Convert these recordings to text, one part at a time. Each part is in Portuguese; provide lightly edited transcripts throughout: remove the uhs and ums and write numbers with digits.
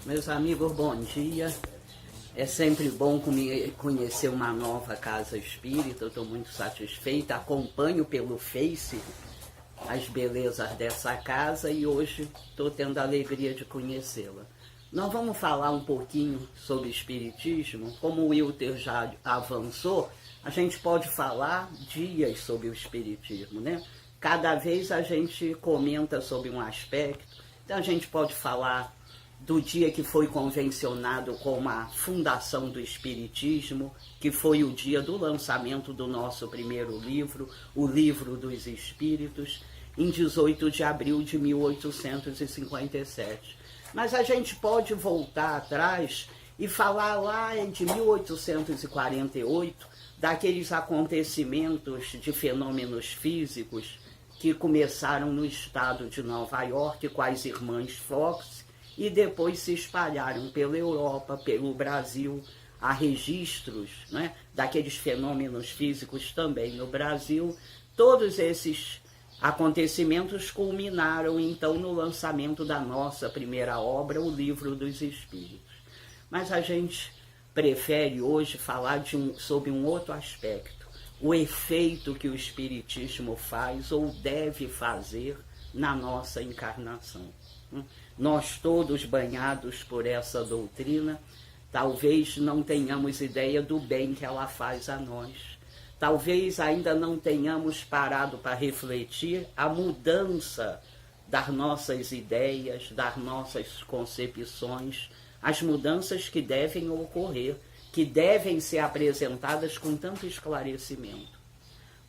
Meus amigos, bom dia. É sempre bom conhecer uma nova casa espírita. Eu estou muito satisfeita. Acompanho pelo Face as belezas dessa casa e hoje estou tendo a alegria de conhecê-la. Nós vamos falar um pouquinho sobre espiritismo. Como o Wilter já avançou, a gente pode falar dias sobre o espiritismo, né? Cada vez a gente comenta sobre um aspecto. Então a gente pode falar do dia que foi convencionado como a fundação do Espiritismo, que foi o dia do lançamento do nosso primeiro livro, o Livro dos Espíritos, em 18 de abril de 1857. Mas a gente pode voltar atrás e falar lá de 1848, daqueles acontecimentos de fenômenos físicos que começaram no estado de Nova York com as irmãs Fox, e depois se espalharam pela Europa, pelo Brasil. Há registros, né, daqueles fenômenos físicos também no Brasil. Todos esses acontecimentos culminaram, então, no lançamento da nossa primeira obra, o Livro dos Espíritos. Mas a gente prefere hoje falar sobre um outro aspecto, o efeito que o Espiritismo faz ou deve fazer na nossa encarnação. Nós todos banhados por essa doutrina, talvez não tenhamos ideia do bem que ela faz a nós. Talvez ainda não tenhamos parado para refletir a mudança das nossas ideias, das nossas concepções, as mudanças que devem ocorrer, que devem ser apresentadas com tanto esclarecimento.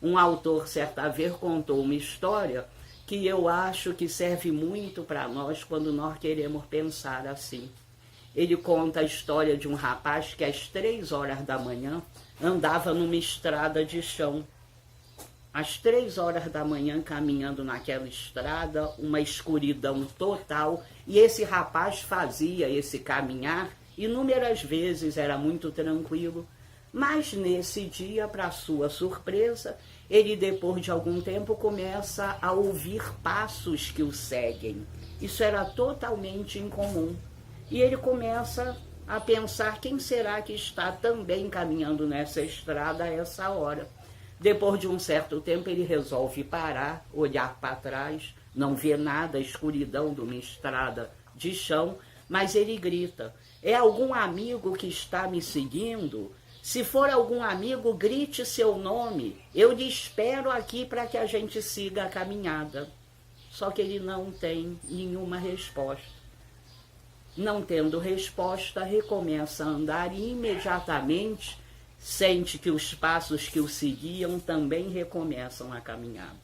Um autor, certa vez, contou uma história que eu acho que serve muito para nós quando nós queremos pensar assim. Ele conta a história de um rapaz que às 3 horas da manhã andava numa estrada de chão. Às 3 horas da manhã, caminhando naquela estrada, uma escuridão total, e esse rapaz fazia esse caminhar inúmeras vezes, era muito tranquilo. Mas nesse dia, para sua surpresa, ele depois de algum tempo começa a ouvir passos que o seguem. Isso era totalmente incomum. E ele começa a pensar quem será que está também caminhando nessa estrada a essa hora. Depois de um certo tempo ele resolve parar, olhar para trás, não vê nada, a escuridão de uma estrada de chão, mas ele grita: é algum amigo que está me seguindo? Se for algum amigo, grite seu nome. Eu lhe espero aqui para que a gente siga a caminhada. Só que ele não tem nenhuma resposta. Não tendo resposta, recomeça a andar e imediatamente sente que os passos que o seguiam também recomeçam a caminhada.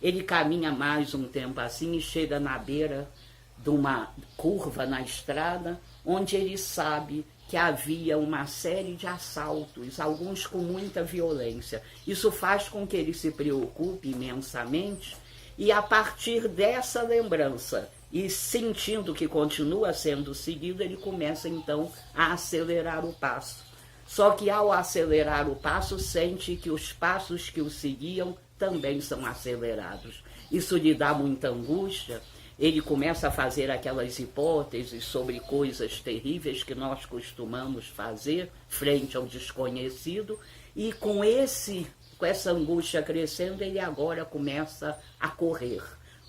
Ele caminha mais um tempo assim e chega na beira de uma curva na estrada, onde ele sabe que havia uma série de assaltos, alguns com muita violência. Isso faz com que ele se preocupe imensamente e, a partir dessa lembrança e sentindo que continua sendo seguido, ele começa então a acelerar o passo. Só que ao acelerar o passo, sente que os passos que o seguiam também são acelerados. Isso lhe dá muita angústia. Ele começa a fazer aquelas hipóteses sobre coisas terríveis que nós costumamos fazer frente ao desconhecido, e com essa angústia crescendo, ele agora começa a correr.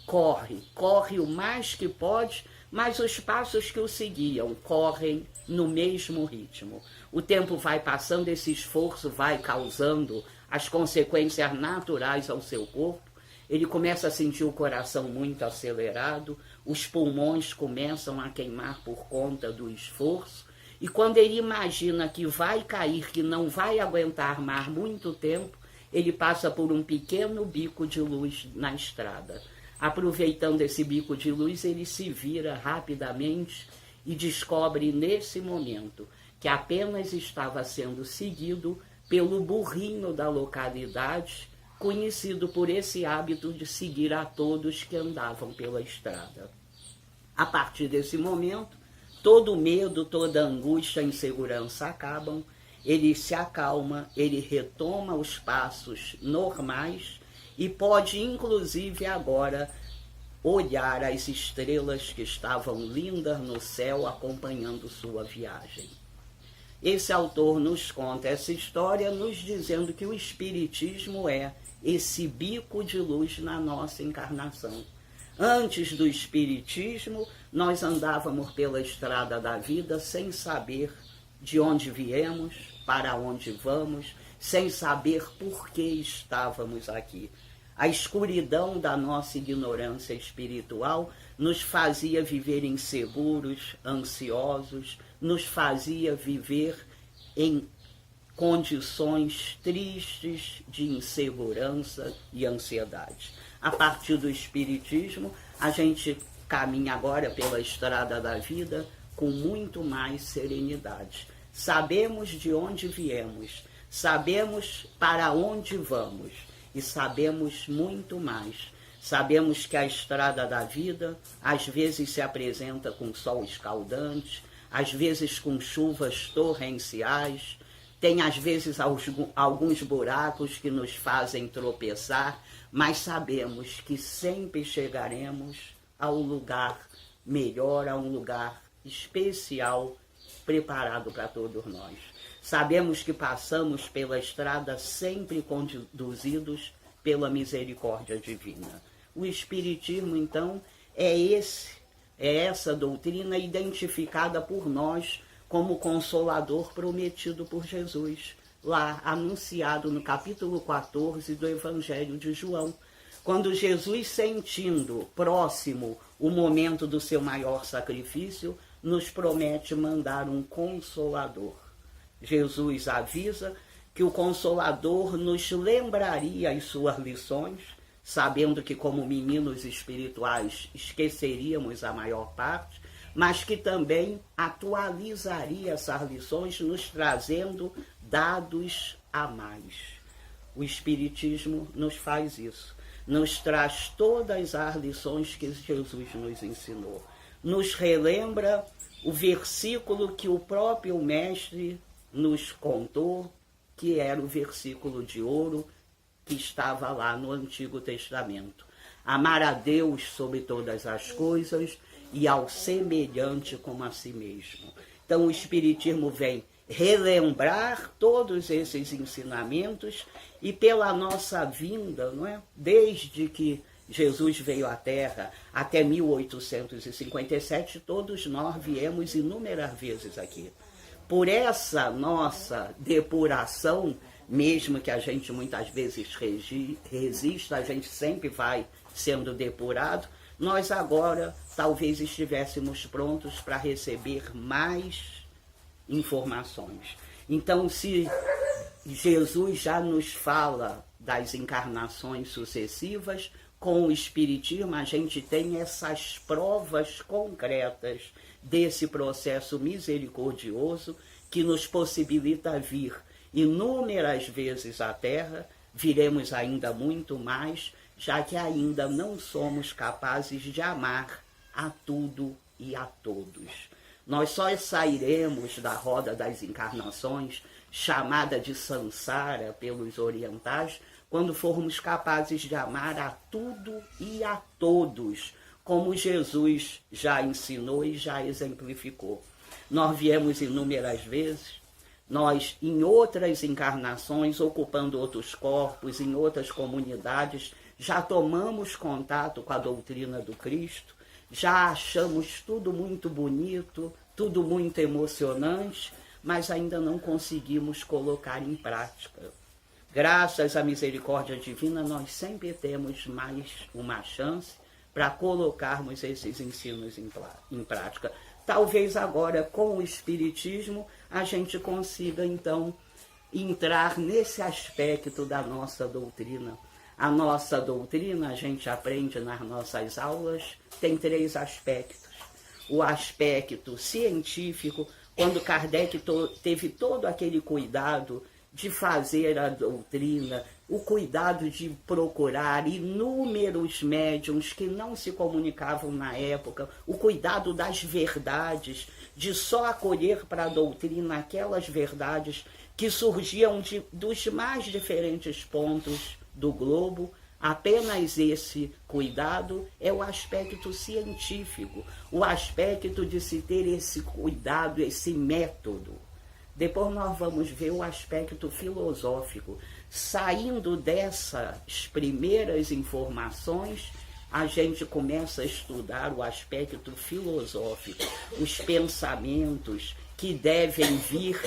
Corre o mais que pode, mas os passos que o seguiam correm no mesmo ritmo. O tempo vai passando, esse esforço vai causando as consequências naturais ao seu corpo. Ele começa a sentir o coração muito acelerado, os pulmões começam a queimar por conta do esforço, e quando ele imagina que vai cair, que não vai aguentar mais muito tempo, ele passa por um pequeno bico de luz na estrada. Aproveitando esse bico de luz, ele se vira rapidamente e descobre nesse momento que apenas estava sendo seguido pelo burrinho da localidade, conhecido por esse hábito de seguir a todos que andavam pela estrada. A partir desse momento, todo o medo, toda a angústia, a insegurança acabam, ele se acalma, ele retoma os passos normais e pode, inclusive, agora olhar as estrelas que estavam lindas no céu acompanhando sua viagem. Esse autor nos conta essa história nos dizendo que o Espiritismo é esse bico de luz na nossa encarnação. Antes do Espiritismo, nós andávamos pela estrada da vida sem saber de onde viemos, para onde vamos, sem saber por que estávamos aqui. A escuridão da nossa ignorância espiritual nos fazia viver inseguros, ansiosos, nos fazia viver em condições tristes de insegurança e ansiedade. A partir do Espiritismo, a gente caminha agora pela estrada da vida com muito mais serenidade. Sabemos de onde viemos, sabemos para onde vamos e sabemos muito mais. Sabemos que a estrada da vida às vezes se apresenta com sol escaldante, às vezes com chuvas torrenciais, tem às vezes alguns buracos que nos fazem tropeçar, mas sabemos que sempre chegaremos ao lugar melhor, a um lugar especial preparado para todos nós. Sabemos que passamos pela estrada sempre conduzidos pela misericórdia divina. O Espiritismo, então, é essa doutrina identificada por nós como consolador prometido por Jesus, lá anunciado no capítulo 14 do Evangelho de João, quando Jesus, sentindo próximo o momento do seu maior sacrifício, nos promete mandar um consolador. Jesus avisa que o Consolador nos lembraria as suas lições, sabendo que como meninos espirituais esqueceríamos a maior parte, mas que também atualizaria essas lições, nos trazendo dados a mais. O Espiritismo nos faz isso, nos traz todas as lições que Jesus nos ensinou, nos relembra o versículo que o próprio Mestre nos contou, que era o versículo de ouro que estava lá no Antigo Testamento. Amar a Deus sobre todas as coisas e ao semelhante como a si mesmo. Então o Espiritismo vem relembrar todos esses ensinamentos e pela nossa vinda, não é? Desde que Jesus veio à Terra até 1857, todos nós viemos inúmeras vezes aqui. Por essa nossa depuração, mesmo que a gente muitas vezes resista, a gente sempre vai sendo depurado, nós agora talvez estivéssemos prontos para receber mais informações. Então, se Jesus já nos fala das encarnações sucessivas, com o Espiritismo a gente tem essas provas concretas desse processo misericordioso que nos possibilita vir inúmeras vezes à Terra, viremos ainda muito mais, já que ainda não somos capazes de amar a tudo e a todos. Nós só sairemos da roda das encarnações, chamada de Sansara pelos orientais, quando formos capazes de amar a tudo e a todos, como Jesus já ensinou e já exemplificou. Nós viemos inúmeras vezes, nós em outras encarnações, ocupando outros corpos, em outras comunidades, já tomamos contato com a doutrina do Cristo, já achamos tudo muito bonito, tudo muito emocionante, mas ainda não conseguimos colocar em prática. Graças à misericórdia divina, nós sempre temos mais uma chance para colocarmos esses ensinos em prática. Talvez agora, com o Espiritismo, a gente consiga, então, entrar nesse aspecto da nossa doutrina. A nossa doutrina, a gente aprende nas nossas aulas, tem 3 aspectos. O aspecto científico, quando Kardec teve todo aquele cuidado de fazer a doutrina, o cuidado de procurar inúmeros médiuns que não se comunicavam na época, o cuidado das verdades, de só acolher para a doutrina aquelas verdades que surgiam dos mais diferentes pontos do globo, Apenas esse cuidado é o aspecto científico, o aspecto de se ter esse cuidado, esse método. Depois nós vamos ver o aspecto filosófico. Saindo dessas primeiras informações, a gente começa a estudar o aspecto filosófico, os pensamentos que devem vir,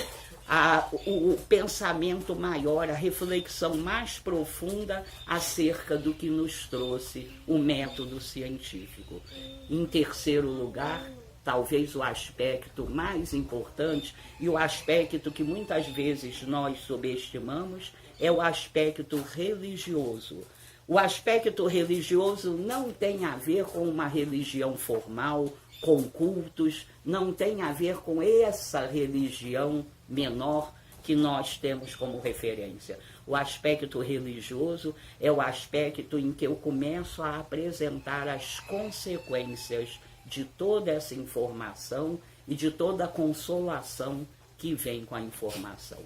o pensamento maior, a reflexão mais profunda acerca do que nos trouxe o método científico. Em terceiro lugar, talvez o aspecto mais importante e o aspecto que muitas vezes nós subestimamos é o aspecto religioso. O aspecto religioso não tem a ver com uma religião formal, com cultos, não tem a ver com essa religião menor que nós temos como referência. O aspecto religioso é o aspecto em que eu começo a apresentar as consequências de toda essa informação e de toda a consolação que vem com a informação.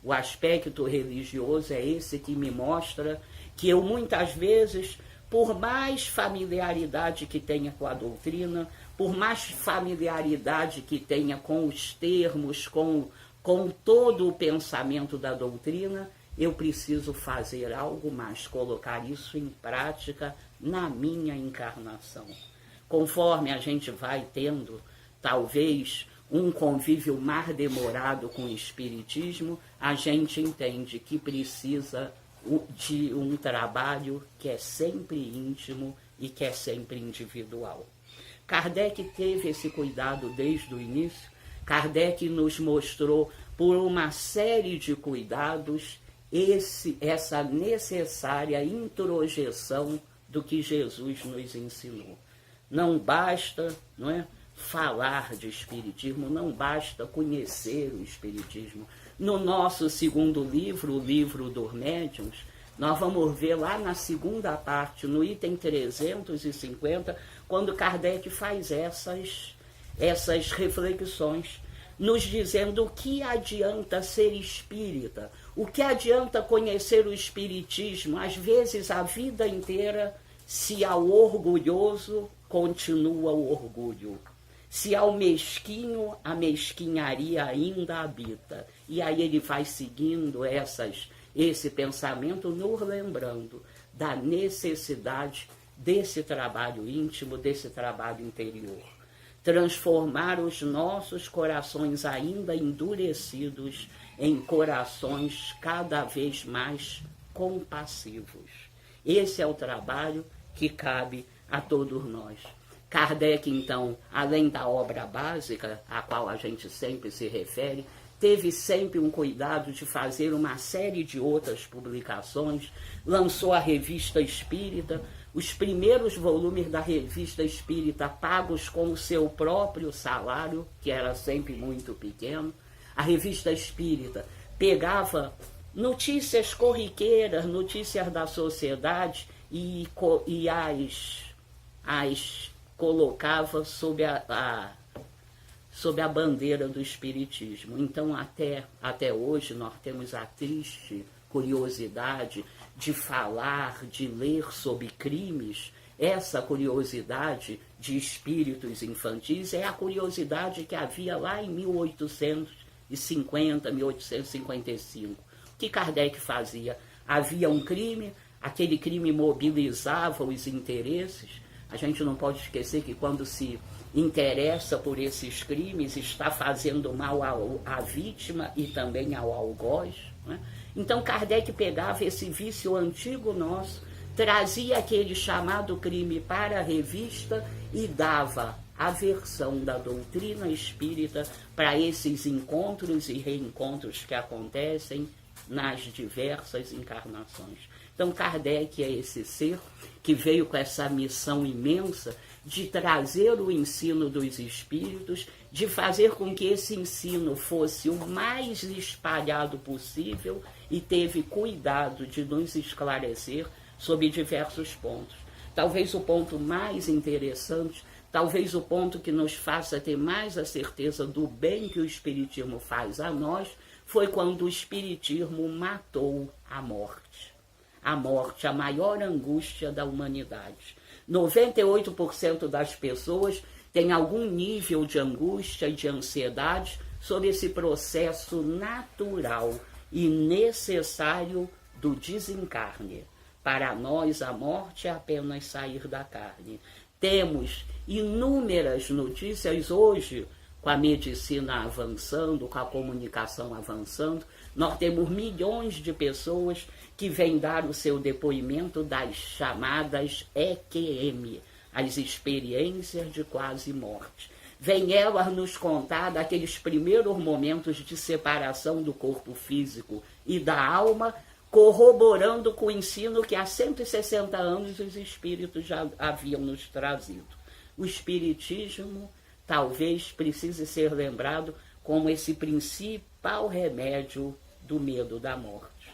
O aspecto religioso é esse que me mostra que eu muitas vezes, por mais familiaridade que tenha com a doutrina, por mais familiaridade que tenha com os termos, com todo o pensamento da doutrina, eu preciso fazer algo mais, colocar isso em prática na minha encarnação. Conforme a gente vai tendo, talvez, um convívio mais demorado com o Espiritismo, a gente entende que precisa de um trabalho que é sempre íntimo e que é sempre individual. Kardec teve esse cuidado desde o início. Kardec nos mostrou, por uma série de cuidados, essa necessária introjeção do que Jesus nos ensinou. Não basta, não é, falar de Espiritismo, não basta conhecer o Espiritismo. No nosso segundo livro, o livro dos médiuns, nós vamos ver lá na segunda parte, no item 350, quando Kardec faz essas reflexões, nos dizendo o que adianta ser espírita, o que adianta conhecer o Espiritismo, às vezes a vida inteira, se ao orgulhoso continua o orgulho. Se ao mesquinho, a mesquinharia ainda habita. E aí ele vai seguindo esse pensamento, nos lembrando da necessidade desse trabalho íntimo, desse trabalho interior. Transformar os nossos corações ainda endurecidos em corações cada vez mais compassivos. Esse é o trabalho que cabe a todos nós. Kardec, então, além da obra básica, à qual a gente sempre se refere, teve sempre um cuidado de fazer uma série de outras publicações, lançou a Revista Espírita, os primeiros volumes da Revista Espírita pagos com o seu próprio salário, que era sempre muito pequeno. A Revista Espírita pegava notícias corriqueiras, notícias da sociedade e as colocava sob a bandeira do Espiritismo. Então, até hoje, nós temos a triste curiosidade de falar, de ler sobre crimes. Essa curiosidade de espíritos infantis é a curiosidade que havia lá em 1850, 1855. O que Kardec fazia? Havia um crime, aquele crime mobilizava os interesses. A gente não pode esquecer que quando se interessa por esses crimes, está fazendo mal à vítima e também ao algoz, né? Então Kardec pegava esse vício antigo nosso, trazia aquele chamado crime para a revista e dava a versão da doutrina espírita para esses encontros e reencontros que acontecem nas diversas encarnações. Então Kardec é esse ser que veio com essa missão imensa de trazer o ensino dos espíritos, de fazer com que esse ensino fosse o mais espalhado possível e teve cuidado de nos esclarecer sobre diversos pontos. Talvez o ponto mais interessante, talvez o ponto que nos faça ter mais a certeza do bem que o Espiritismo faz a nós, foi quando o Espiritismo matou a morte. a morte, a maior angústia da humanidade. 98% das pessoas têm algum nível de angústia e de ansiedade sobre esse processo natural e necessário do desencarne. Para nós, a morte é apenas sair da carne. Temos inúmeras notícias hoje, com a medicina avançando, com a comunicação avançando, nós temos milhões de pessoas que vêm dar o seu depoimento das chamadas EQM, as experiências de quase morte. Vêm elas nos contar daqueles primeiros momentos de separação do corpo físico e da alma, corroborando com o ensino que há 160 anos os espíritos já haviam nos trazido. O espiritismo talvez precise ser lembrado como esse principal remédio do medo da morte.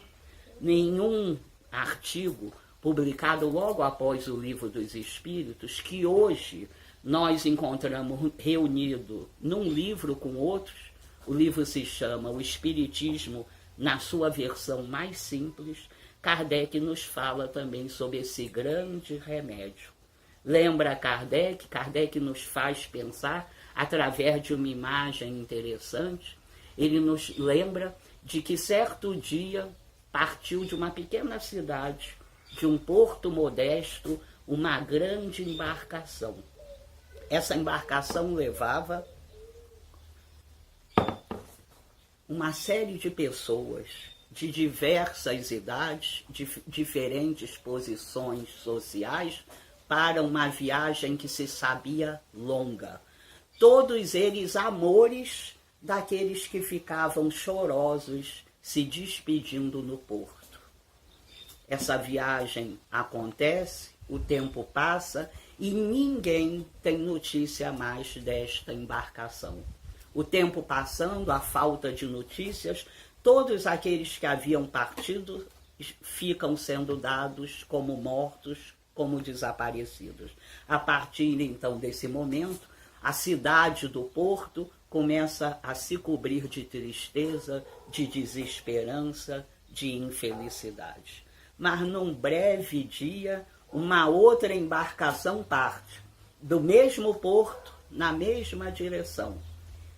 Nenhum artigo publicado logo após o Livro dos Espíritos, que hoje nós encontramos reunido num livro com outros, o livro se chama O Espiritismo na sua versão mais simples, Kardec nos fala também sobre esse grande remédio. Lembra Kardec? Kardec nos faz pensar através de uma imagem interessante. Ele nos lembra de que certo dia partiu de uma pequena cidade, de um porto modesto, uma grande embarcação. Essa embarcação levava uma série de pessoas de diversas idades, de diferentes posições sociais, para uma viagem que se sabia longa. Todos eles amores daqueles que ficavam chorosos se despedindo no porto. Essa viagem acontece, o tempo passa e ninguém tem notícia mais desta embarcação. O tempo passando, a falta de notícias, todos aqueles que haviam partido ficam sendo dados como mortos, como desaparecidos. A partir então desse momento, a cidade do porto começa a se cobrir de tristeza, de desesperança, de infelicidade. Mas num breve dia, uma outra embarcação parte, do mesmo porto, na mesma direção.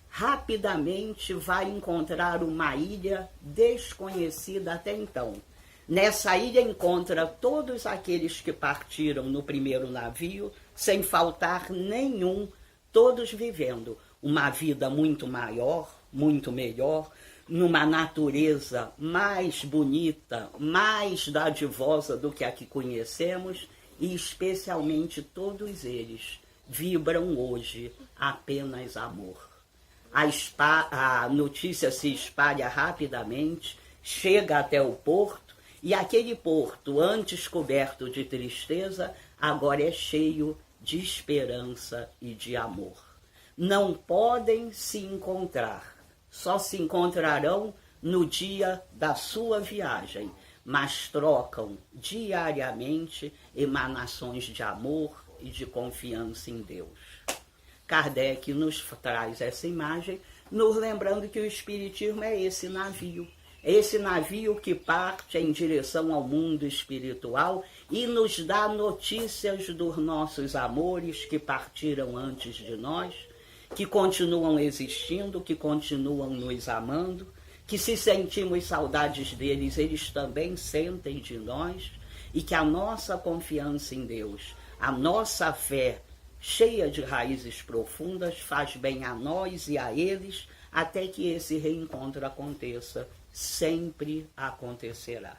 Rapidamente vai encontrar uma ilha desconhecida até então. Nessa ilha encontra todos aqueles que partiram no primeiro navio, sem faltar nenhum, todos vivendo uma vida muito maior, muito melhor, numa natureza mais bonita, mais dadivosa do que a que conhecemos, e especialmente todos eles vibram hoje apenas amor. A notícia se espalha rapidamente, chega até o porto, e aquele porto, antes coberto de tristeza, agora é cheio de esperança e de amor. Não podem se encontrar, só se encontrarão no dia da sua viagem, mas trocam diariamente emanações de amor e de confiança em Deus. Kardec nos traz essa imagem, nos lembrando que o Espiritismo é esse navio que parte em direção ao mundo espiritual e nos dá notícias dos nossos amores que partiram antes de nós, que continuam existindo, que continuam nos amando, que se sentimos saudades deles, eles também sentem de nós, e que a nossa confiança em Deus, a nossa fé, cheia de raízes profundas, faz bem a nós e a eles, até que esse reencontro aconteça. Sempre acontecerá.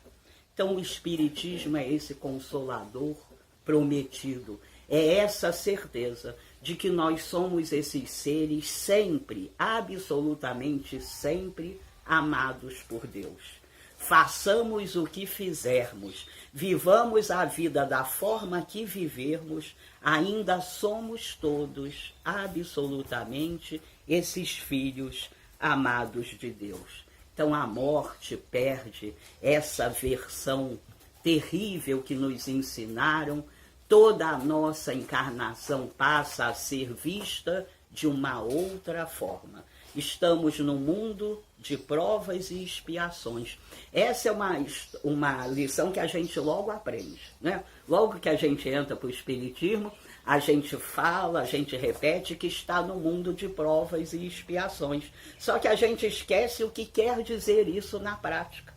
Então o Espiritismo é esse consolador prometido, é essa certeza de que nós somos esses seres sempre, absolutamente sempre, amados por Deus. Façamos o que fizermos, vivamos a vida da forma que vivermos, ainda somos todos absolutamente esses filhos amados de Deus. Então a morte perde essa versão terrível que nos ensinaram, toda a nossa encarnação passa a ser vista de uma outra forma. Estamos no mundo de provas e expiações. Essa é uma lição que a gente logo aprende, né? Logo que a gente entra para o Espiritismo, a gente fala, a gente repete que está no mundo de provas e expiações. Só que a gente esquece o que quer dizer isso na prática.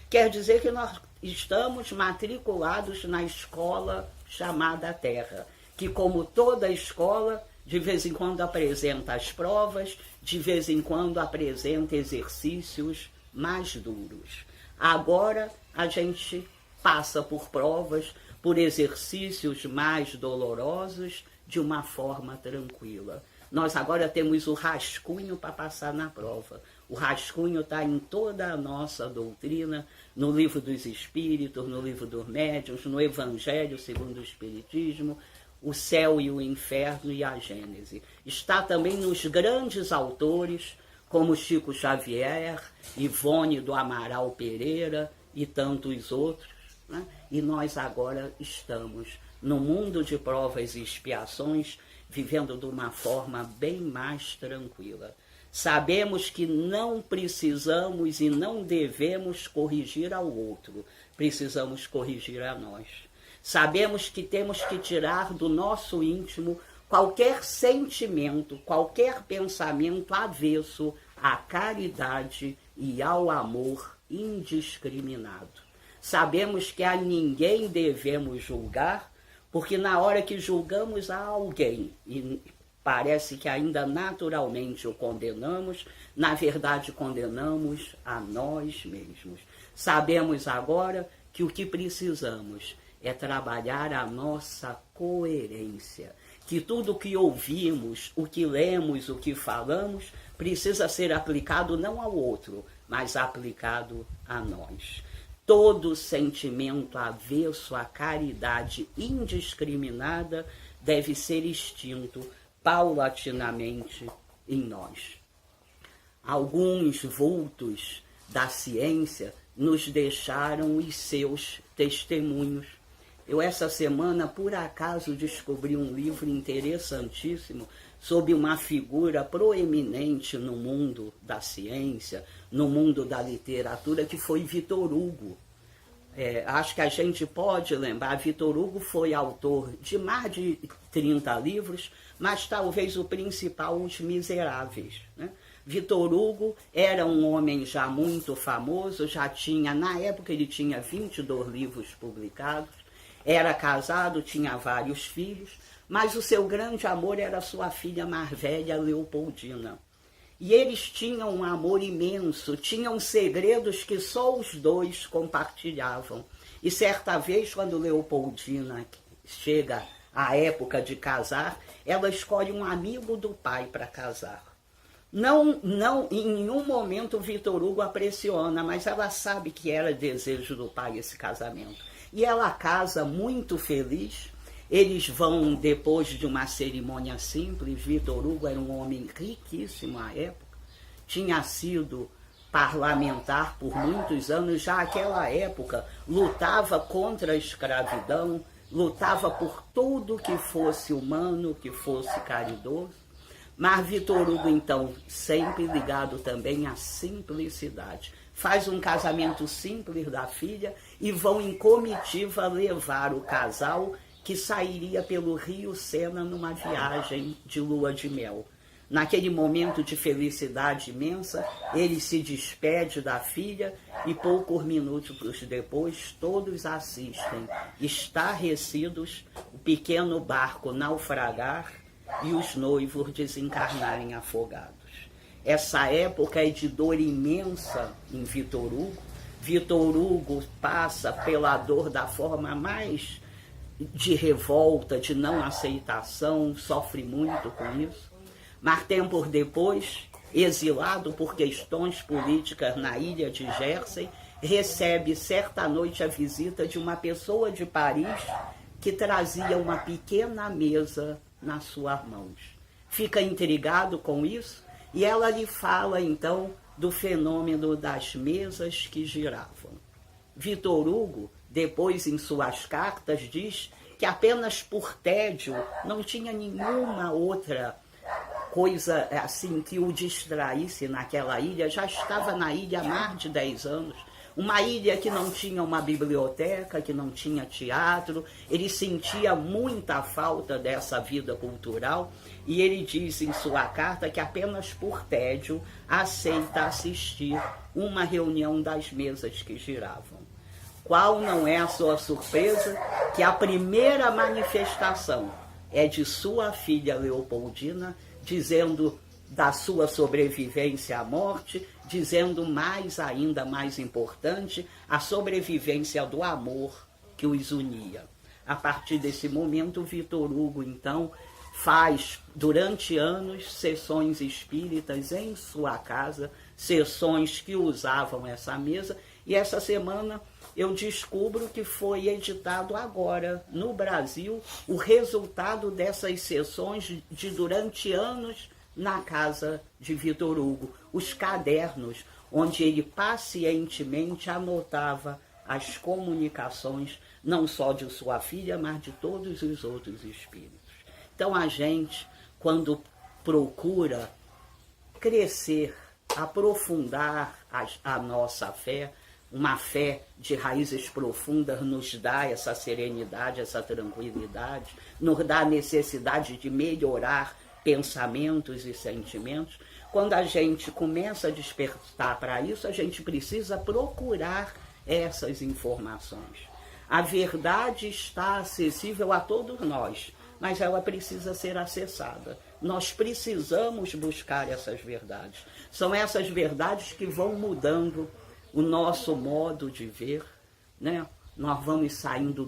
Quer dizer que nós estamos matriculados na escola chamada Terra, que, como toda escola, de vez em quando apresenta as provas, de vez em quando apresenta exercícios mais duros. Agora a gente passa por provas, por exercícios mais dolorosos, de uma forma tranquila. Nós agora temos o rascunho para passar na prova. O rascunho está em toda a nossa doutrina, no Livro dos Espíritos, no Livro dos Médiuns, no Evangelho segundo o Espiritismo, o céu e o inferno e a Gênese. Está também nos grandes autores, como Chico Xavier, Ivone do Amaral Pereira e tantos outros, né? E nós agora estamos no mundo de provas e expiações, vivendo de uma forma bem mais tranquila. Sabemos que não precisamos e não devemos corrigir ao outro, precisamos corrigir a nós. Sabemos que temos que tirar do nosso íntimo qualquer sentimento, qualquer pensamento avesso à caridade e ao amor indiscriminado. Sabemos que a ninguém devemos julgar, porque na hora que julgamos a alguém, e parece que ainda naturalmente o condenamos, na verdade condenamos a nós mesmos. Sabemos agora que o que precisamos é trabalhar a nossa coerência, que tudo o que ouvimos, o que lemos, o que falamos, precisa ser aplicado não ao outro, mas aplicado a nós. Todo sentimento avesso à caridade indiscriminada deve ser extinto paulatinamente em nós. Alguns vultos da ciência nos deixaram os seus testemunhos. Eu, essa semana, por acaso, descobri um livro interessantíssimo sobre uma figura proeminente no mundo da ciência, no mundo da literatura, que foi Victor Hugo. Acho que a gente pode lembrar, Victor Hugo foi autor de mais de 30 livros, mas talvez o principal, Os Miseráveis, né? Victor Hugo era um homem já muito famoso, na época ele tinha 22 livros publicados, era casado, tinha vários filhos, mas o seu grande amor era sua filha mais velha, Leopoldina. E eles tinham um amor imenso, tinham segredos que só os dois compartilhavam. E certa vez, quando Leopoldina chega à época de casar, ela escolhe um amigo do pai para casar. Não, em nenhum momento Victor Hugo a pressiona, mas ela sabe que era desejo do pai esse casamento. E ela casa muito feliz. Eles vão, depois de uma cerimônia simples, Victor Hugo era um homem riquíssimo à época, tinha sido parlamentar por muitos anos, já naquela época lutava contra a escravidão, lutava por tudo que fosse humano, que fosse caridoso. Mas Victor Hugo, então, sempre ligado também à simplicidade, faz um casamento simples da filha e vão em comitiva levar o casal que sairia pelo Rio Sena numa viagem de lua de mel. Naquele momento de felicidade imensa, ele se despede da filha e poucos minutos depois todos assistem, estarrecidos, o pequeno barco naufragar e os noivos desencarnarem afogados. Essa época é de dor imensa em Victor Hugo. Victor Hugo passa pela dor da forma mais de revolta, de não aceitação, sofre muito com isso. Mas tempos depois, exilado por questões políticas na ilha de Jersey, recebe certa noite a visita de uma pessoa de Paris que trazia uma pequena mesa nas suas mãos. Fica intrigado com isso e ela lhe fala então do fenômeno das mesas que giravam. Victor Hugo, depois em suas cartas, diz que apenas por tédio não tinha nenhuma outra coisa assim que o distraísse naquela ilha. Já estava na ilha há mais de 10 anos. Uma ilha que não tinha uma biblioteca, que não tinha teatro. Ele sentia muita falta dessa vida cultural e ele diz em sua carta que apenas por tédio aceita assistir uma reunião das mesas que giravam. Qual não é a sua surpresa que a primeira manifestação é de sua filha Leopoldina, dizendo da sua sobrevivência à morte, dizendo ainda mais importante, a sobrevivência do amor que os unia. A partir desse momento, Vitor Hugo, então, faz, durante anos, sessões espíritas em sua casa, sessões que usavam essa mesa, e essa semana eu descubro que foi editado agora, no Brasil, o resultado dessas sessões de durante anos na casa de Vitor Hugo, os cadernos, onde ele pacientemente anotava as comunicações, não só de sua filha, mas de todos os outros espíritos. Então a gente, quando procura crescer, aprofundar a nossa fé, uma fé de raízes profundas nos dá essa serenidade, essa tranquilidade, nos dá a necessidade de melhorar pensamentos e sentimentos. Quando a gente começa a despertar para isso, a gente precisa procurar essas informações. A verdade está acessível a todos nós, mas ela precisa ser acessada. Nós precisamos buscar essas verdades. São essas verdades que vão mudando o nosso modo de ver, né? Nós vamos saindo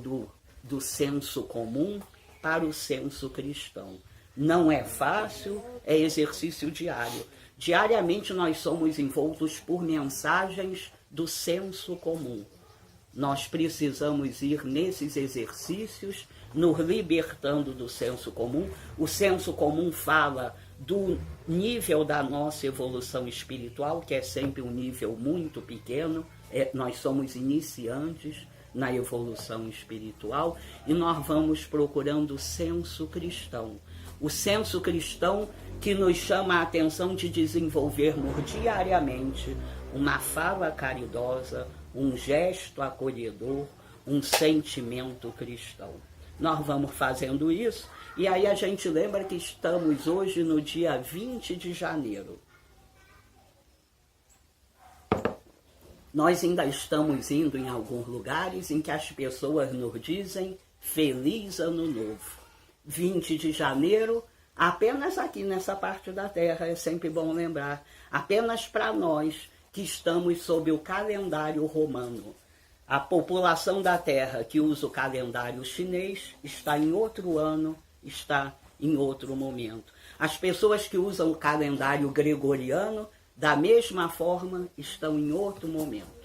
do senso comum para o senso cristão. Não é fácil, é exercício diário. Diariamente nós somos envoltos por mensagens do senso comum. Nós precisamos ir nesses exercícios, nos libertando do senso comum. O senso comum fala do nível da nossa evolução espiritual, que é sempre um nível muito pequeno. Nós somos iniciantes na evolução espiritual e nós vamos procurando o senso cristão. O senso cristão que nos chama a atenção de desenvolvermos diariamente uma fala caridosa, um gesto acolhedor, um sentimento cristão. Nós vamos fazendo isso e aí a gente lembra que estamos hoje no dia 20 de janeiro. Nós ainda estamos indo em alguns lugares em que as pessoas nos dizem Feliz Ano Novo. 20 de janeiro, apenas aqui nessa parte da Terra, é sempre bom lembrar, apenas para nós que estamos sob o calendário romano. A população da Terra que usa o calendário chinês está em outro ano, está em outro momento. As pessoas que usam o calendário gregoriano, da mesma forma, estão em outro momento.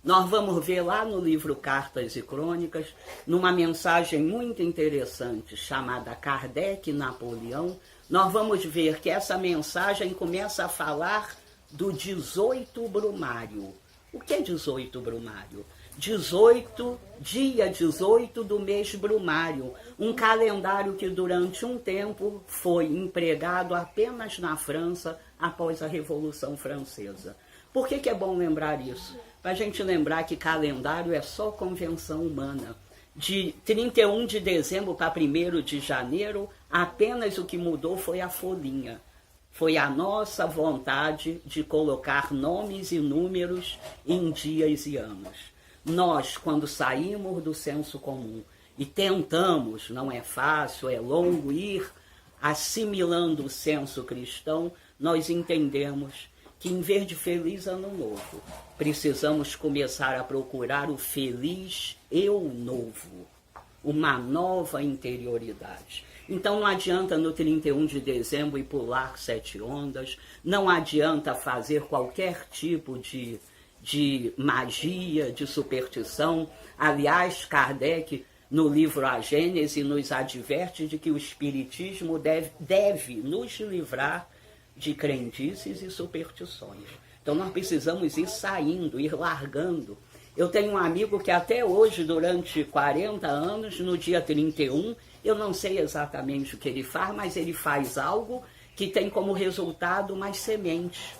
Nós vamos ver lá no livro Cartas e Crônicas, numa mensagem muito interessante chamada Kardec e Napoleão, nós vamos ver que essa mensagem começa a falar do 18 Brumário. O que é 18 Brumário? Dia 18 do mês Brumário, um calendário que durante um tempo foi empregado apenas na França após a Revolução Francesa. Por que é bom lembrar isso? Para a gente lembrar que calendário é só convenção humana. De 31 de dezembro para 1º de janeiro, apenas o que mudou foi a folhinha. Foi a nossa vontade de colocar nomes e números em dias e anos. Nós, quando saímos do senso comum e tentamos, não é fácil, é longo, ir assimilando o senso cristão, nós entendemos que em vez de Feliz Ano Novo, precisamos começar a procurar o feliz eu novo, uma nova interioridade. Então não adianta no 31 de dezembro ir pular 7 ondas, não adianta fazer qualquer tipo de magia, de superstição. Aliás, Kardec, no livro A Gênese, nos adverte de que o Espiritismo deve nos livrar de crendices e superstições. Então nós precisamos ir saindo, ir largando. Eu tenho um amigo que até hoje, durante 40 anos, no dia 31, eu não sei exatamente o que ele faz, mas ele faz algo que tem como resultado umas sementes.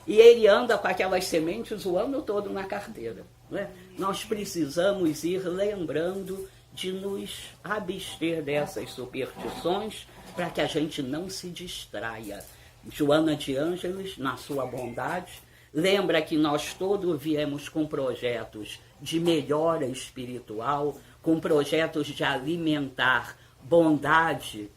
E ele anda com aquelas sementes o ano todo na carteira. Não é? Nós precisamos ir lembrando de nos abster dessas superstições para que a gente não se distraia. Joana de Ângeles, na sua bondade, lembra que nós todos viemos com projetos de melhora espiritual, com projetos de alimentar bondade,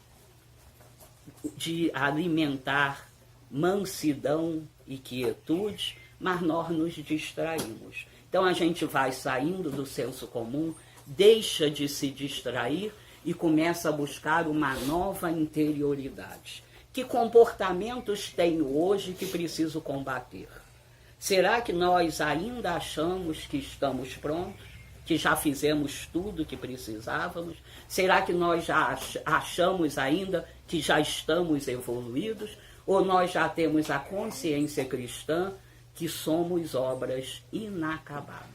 de alimentar mansidão e quietude, mas nós nos distraímos. Então a gente vai saindo do senso comum, deixa de se distrair e começa a buscar uma nova interioridade. Que comportamentos tenho hoje que preciso combater? Será que nós ainda achamos que estamos prontos? Que já fizemos tudo que precisávamos? Será que nós já achamos ainda que já estamos evoluídos? Ou nós já temos a consciência cristã que somos obras inacabadas?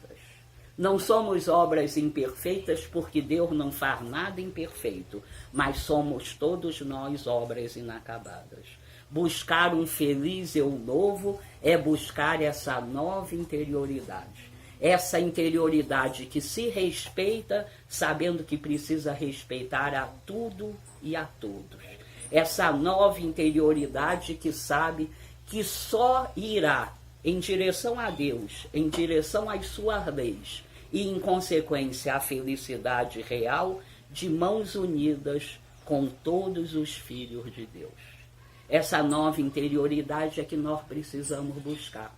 Não somos obras imperfeitas porque Deus não faz nada imperfeito, mas somos todos nós obras inacabadas. Buscar um feliz eu novo é buscar essa nova interioridade. Essa interioridade que se respeita, sabendo que precisa respeitar a tudo e a todos. Essa nova interioridade que sabe que só irá em direção a Deus, em direção às suas leis e, em consequência, à felicidade real, de mãos unidas com todos os filhos de Deus. Essa nova interioridade é que nós precisamos buscar.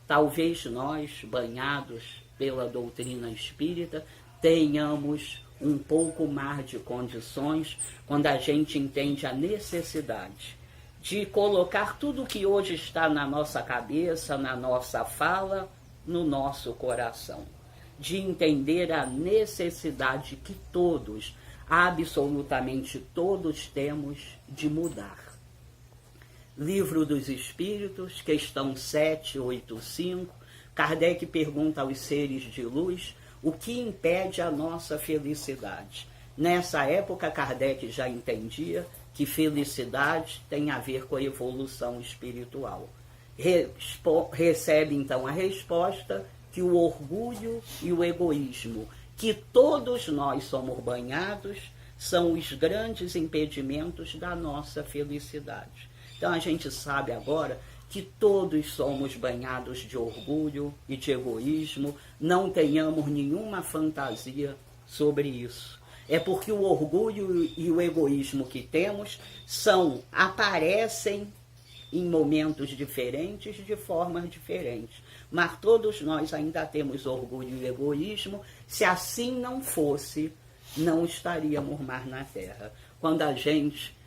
Talvez nós, banhados pela doutrina espírita, tenhamos um pouco mais de condições quando a gente entende a necessidade de colocar tudo o que hoje está na nossa cabeça, na nossa fala, no nosso coração. De entender a necessidade que todos, absolutamente todos, temos de mudar. Livro dos Espíritos, questão 785, Kardec pergunta aos seres de luz o que impede a nossa felicidade. Nessa época, Kardec já entendia que felicidade tem a ver com a evolução espiritual. Recebe então a resposta que o orgulho e o egoísmo, que todos nós somos banhados, são os grandes impedimentos da nossa felicidade. Então a gente sabe agora que todos somos banhados de orgulho e de egoísmo, não tenhamos nenhuma fantasia sobre isso. É porque o orgulho e o egoísmo que temos aparecem em momentos diferentes, de formas diferentes. Mas todos nós ainda temos orgulho e egoísmo. Se assim não fosse, não estaríamos mais na Terra. Quando a gente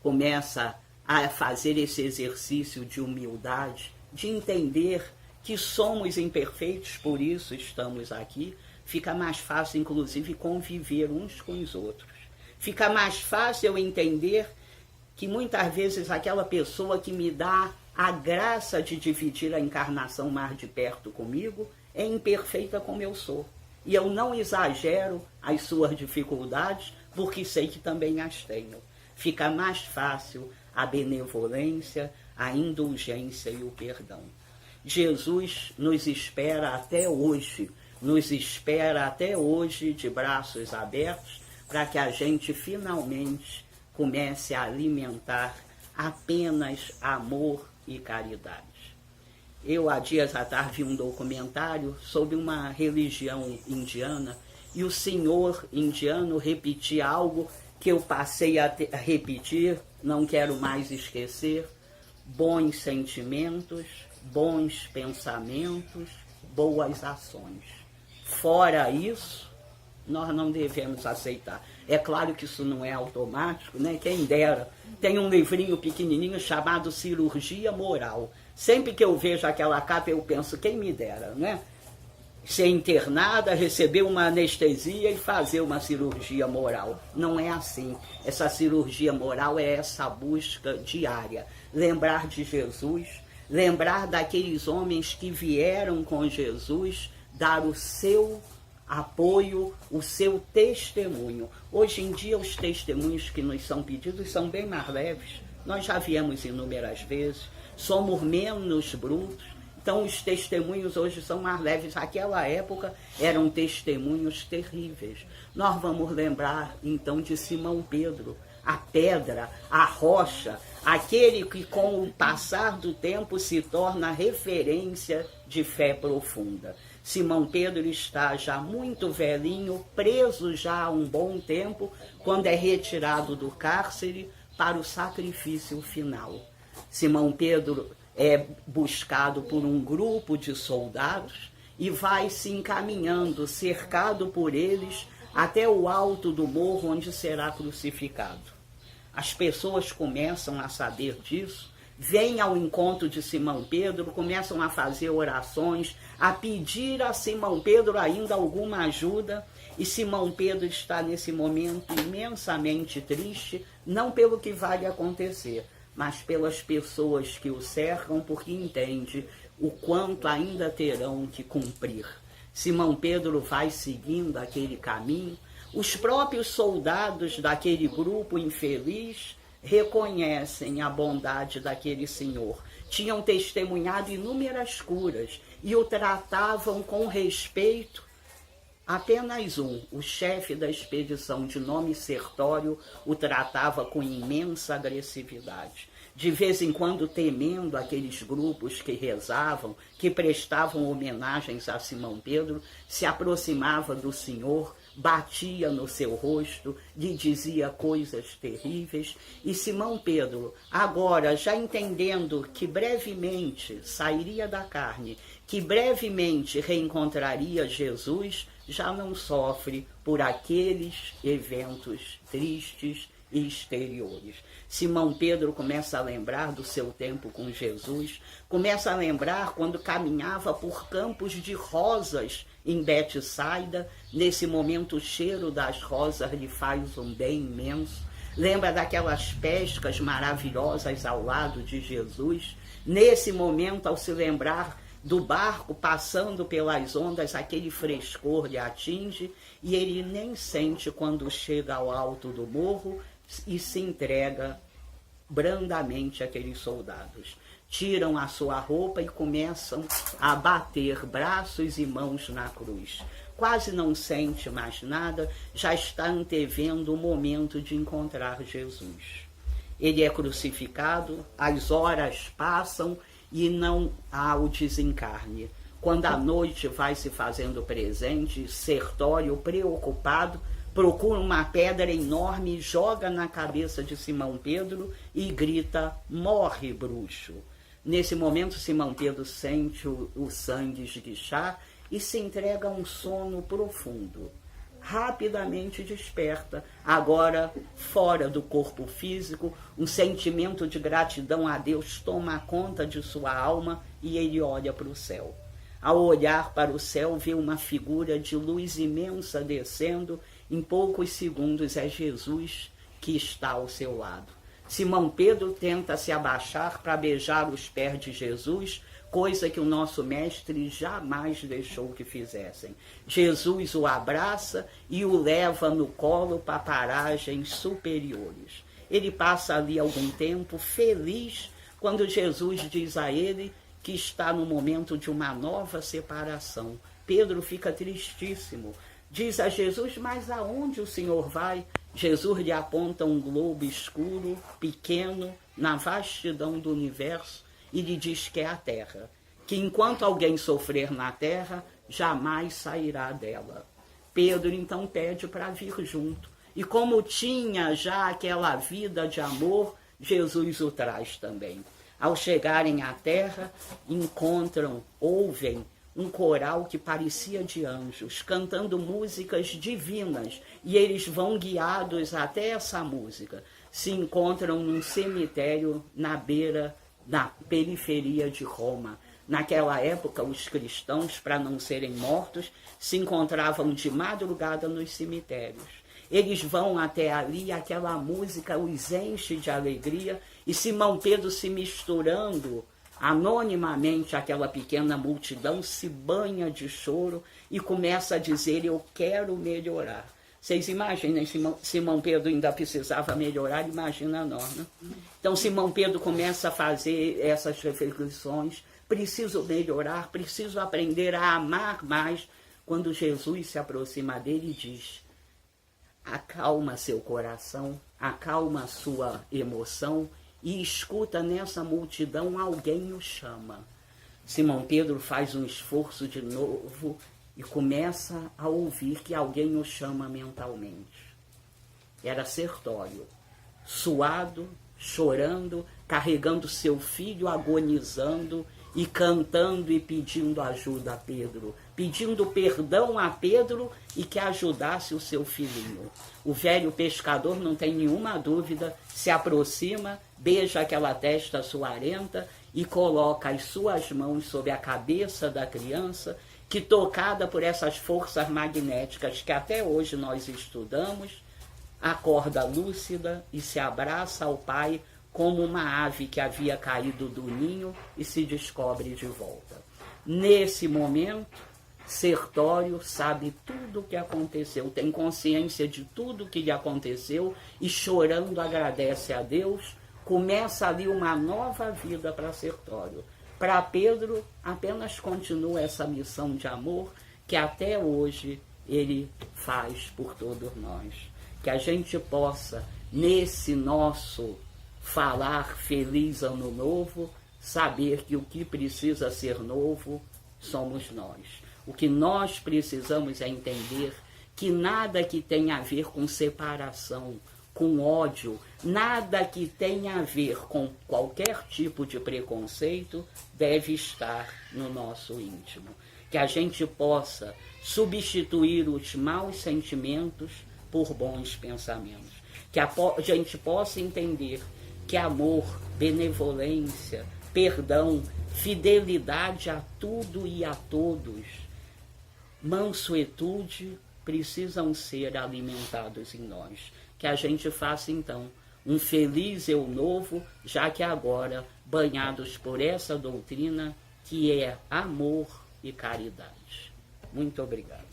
começa a fazer esse exercício de humildade, de entender que somos imperfeitos, por isso estamos aqui, fica mais fácil, inclusive, conviver uns com os outros. Fica mais fácil eu entender que muitas vezes aquela pessoa que me dá a graça de dividir a encarnação mais de perto comigo é imperfeita como eu sou. E eu não exagero as suas dificuldades, porque sei que também as tenho. Fica mais fácil a benevolência, a indulgência e o perdão. Jesus nos espera até hoje de braços abertos, para que a gente finalmente comece a alimentar apenas amor e caridade. Eu, há dias atrás, vi um documentário sobre uma religião indiana, e o senhor indiano repetia algo que eu passei a repetir, não quero mais esquecer: bons sentimentos, bons pensamentos, boas ações. Fora isso, nós não devemos aceitar. É claro que isso não é automático, né? Quem dera. Tem um livrinho pequenininho chamado Cirurgia Moral. Sempre que eu vejo aquela capa, eu penso, quem me dera, né? Ser internada, receber uma anestesia e fazer uma cirurgia moral. Não é assim. Essa cirurgia moral é essa busca diária. Lembrar de Jesus, lembrar daqueles homens que vieram com Jesus, dar o seu apoio, o seu testemunho. Hoje em dia, os testemunhos que nos são pedidos são bem mais leves. nós já viemos inúmeras vezes, somos menos brutos, então os testemunhos hoje são mais leves. Naquela época eram testemunhos terríveis. Nós vamos lembrar então de Simão Pedro, a pedra, a rocha, aquele que com o passar do tempo se torna referência de fé profunda. Simão Pedro está já muito velhinho, preso já há um bom tempo, quando é retirado do cárcere para o sacrifício final. Simão Pedro é buscado por um grupo de soldados e vai se encaminhando, cercado por eles, até o alto do morro onde será crucificado. As pessoas começam a saber disso, vêm ao encontro de Simão Pedro, começam a fazer orações, a pedir a Simão Pedro ainda alguma ajuda, e Simão Pedro está nesse momento imensamente triste, não pelo que vai acontecer, mas pelas pessoas que o cercam, porque entende o quanto ainda terão que cumprir. Simão Pedro vai seguindo aquele caminho. Os próprios soldados daquele grupo infeliz reconhecem a bondade daquele senhor. Tinham testemunhado inúmeras curas e o tratavam com respeito. Apenas o chefe da expedição, de nome Sertório, o tratava com imensa agressividade. De vez em quando, temendo aqueles grupos que rezavam, que prestavam homenagens a Simão Pedro, se aproximava do Senhor, batia no seu rosto, lhe dizia coisas terríveis, e Simão Pedro, agora já entendendo que brevemente sairia da carne, que brevemente reencontraria Jesus, já não sofre por aqueles eventos tristes e exteriores. Simão Pedro começa a lembrar do seu tempo com Jesus, começa a lembrar quando caminhava por campos de rosas em Betsaida. Nesse momento o cheiro das rosas lhe faz um bem imenso. Lembra daquelas pescas maravilhosas ao lado de Jesus. Nesse momento, ao se lembrar do barco passando pelas ondas, aquele frescor lhe atinge e ele nem sente quando chega ao alto do morro e se entrega brandamente àqueles soldados. Tiram a sua roupa e começam a bater braços e mãos na cruz. Quase não sente mais nada, já está antevendo o momento de encontrar Jesus. Ele é crucificado, as horas passam e não há o desencarne. Quando a noite vai se fazendo presente, Sertório, preocupado, procura uma pedra enorme, joga na cabeça de Simão Pedro e grita: morre, bruxo. Nesse momento, Simão Pedro sente o sangue esguichar e se entrega a um sono profundo. Rapidamente desperta, agora fora do corpo físico, um sentimento de gratidão a Deus toma conta de sua alma e ele olha para o céu. Ao olhar para o céu, vê uma figura de luz imensa descendo. Em poucos segundos é Jesus que está ao seu lado. Simão Pedro tenta se abaixar para beijar os pés de Jesus, coisa que o nosso mestre jamais deixou que fizessem. Jesus o abraça e o leva no colo para paragens superiores. Ele passa ali algum tempo feliz quando Jesus diz a ele que está no momento de uma nova separação. Pedro fica tristíssimo. Diz a Jesus: mas aonde o Senhor vai? Jesus lhe aponta um globo escuro, pequeno, na vastidão do universo, e lhe diz que é a terra, que enquanto alguém sofrer na terra, jamais sairá dela. Pedro então pede para vir junto, e como tinha já aquela vida de amor, Jesus o traz também. Ao chegarem à terra, ouvem um coral que parecia de anjos, cantando músicas divinas, e eles vão guiados até essa música. Se encontram num cemitério na periferia de Roma. Naquela época, os cristãos, para não serem mortos, se encontravam de madrugada nos cemitérios. Eles vão até ali, aquela música os enche de alegria, e Simão Pedro, se misturando anonimamente àquela pequena multidão, se banha de choro e começa a dizer: eu quero melhorar. Vocês imaginem, Simão Pedro ainda precisava melhorar, imagina nós, né? Então Simão Pedro começa a fazer essas reflexões, preciso melhorar, preciso aprender a amar mais, quando Jesus se aproxima dele e diz, acalma seu coração, acalma sua emoção e escuta nessa multidão alguém o chama. Simão Pedro faz um esforço de novo e começa a ouvir que alguém o chama mentalmente. Era Sertório, suado, chorando, carregando seu filho, agonizando e cantando e pedindo ajuda a Pedro, pedindo perdão a Pedro e que ajudasse o seu filhinho. O velho pescador, não tem nenhuma dúvida, se aproxima, beija aquela testa suarenta e coloca as suas mãos sobre a cabeça da criança, que, tocada por essas forças magnéticas que até hoje nós estudamos, acorda lúcida e se abraça ao pai como uma ave que havia caído do ninho e se descobre de volta. Nesse momento, Sertório sabe tudo o que aconteceu, tem consciência de tudo o que lhe aconteceu e, chorando, agradece a Deus. Começa ali uma nova vida para Sertório. Para Pedro, apenas continua essa missão de amor que até hoje ele faz por todos nós. Que a gente possa, nesse nosso falar feliz ano novo, saber que o que precisa ser novo somos nós. O que nós precisamos é entender que nada que tenha a ver com separação, com ódio, nada que tenha a ver com qualquer tipo de preconceito deve estar no nosso íntimo. Que a gente possa substituir os maus sentimentos por bons pensamentos. Que a gente possa entender que amor, benevolência, perdão, fidelidade a tudo e a todos, mansuetude precisam ser alimentados em nós. Que a gente faça, então, um feliz eu novo, já que agora banhados por essa doutrina que é amor e caridade. Muito obrigado.